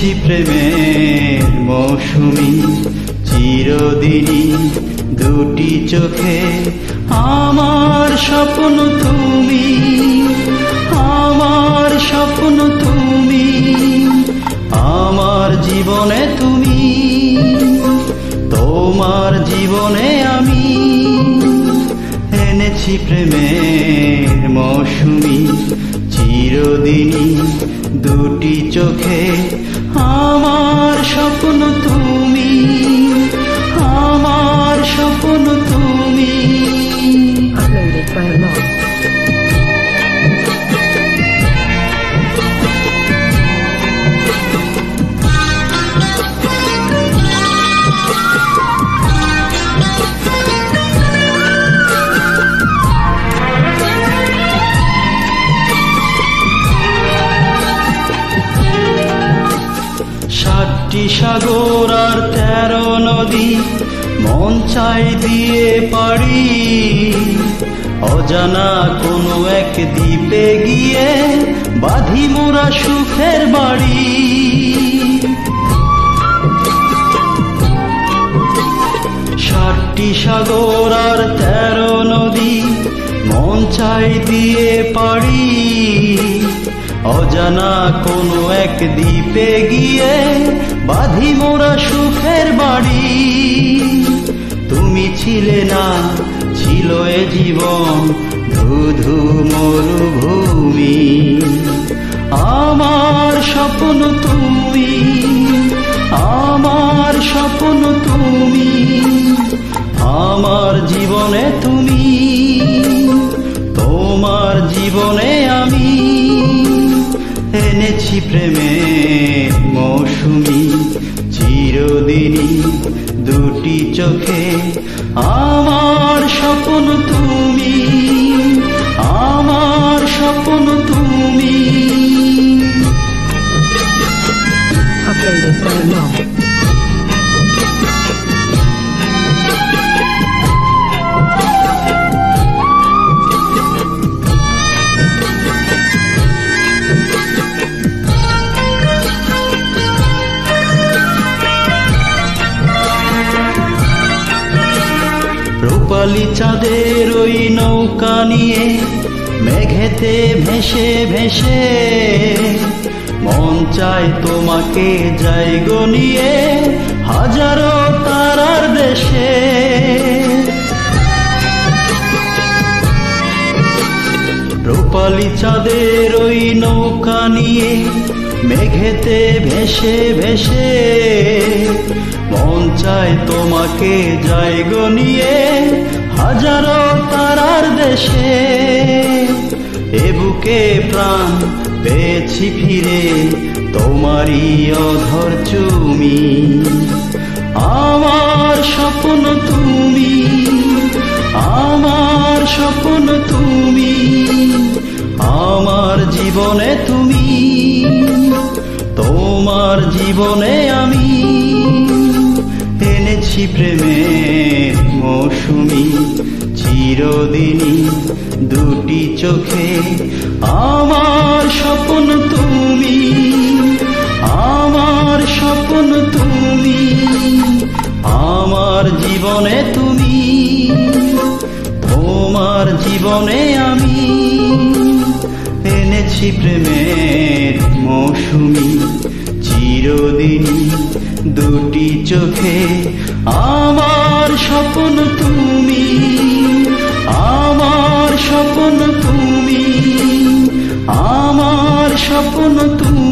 এনেছি প্রেমের মৌসুমি চিরদিনই দুটি চোখে। আমার স্বপ্ন তুমি, আমার স্বপ্ন তুমি, আমার জীবনে তুমি, তোমার জীবনে আমি। এনেছি প্রেমের মৌসুমি চিরদিনই দুটি চোখে। আমার স্বপ্ন তুমি, আমার স্বপ্ন তুমি। Uploaded by Log. সাতটি সাগর আর 13 নদী মন চাই দিয়ে পারি, অজানা কোনো এক দ্বীপে গিয়ে বাঁধি মোরা সুখের বাড়ি। সাতটি সাগর আর 13 নদী মন চাই দিয়ে পারি, অজানা কোনো এক দ্বীপে গিয়ে বাঁধি মোরা সুখের বাড়ি। তুমি ছিলে না, ছিল এ জীবন ধুধু মরুভূমি। আমার স্বপ্ন তুমি, আমার স্বপ্ন তুমি, আমার জীবনে তুমি, তোমার জীবনে আমি। এনেছি প্রেমের মৌসুমি চিরদিনই দুটি চোখে। আমার স্বপ্ন তুমি, আমার স্বপ্ন তুমি। Uploaded by Log. রূপালী চাঁদের ওই নৌকা নিয়ে মেঘেতে ভেসে ভেসে মন চায় তোমাকে যাই গো নিয়ে হাজারো তারার দেশে। রূপালী চাঁদের ওই নৌকা নিয়ে মেঘেতে ভেসে ভেসে মন চায় তোমাকে যাই গো নিয়ে হাজারো তারার দেশে। এ বুকে প্রাণ পেয়েছি ফিরে তোমারই অধর চুমি। আমার স্বপ্ন তুমি, আমার স্বপ্ন তুমি, আমার জীবনে তুমি, তোমার জীবনে আমি। এনেছি প্রেমের মৌসুমি চিরদিনই দুটি চোখে। আমার স্বপ্ন তুমি, আমার স্বপ্ন তুমি, আমার জীবনে তুমি, তোমার জীবনে আমি। এনেছি প্রেমের মৌসুমি চিরদিনই দুটি চোখে। আমার স্বপ্ন তুমি, আমার স্বপ্ন তুমি, আমার স্বপ্ন তুমি।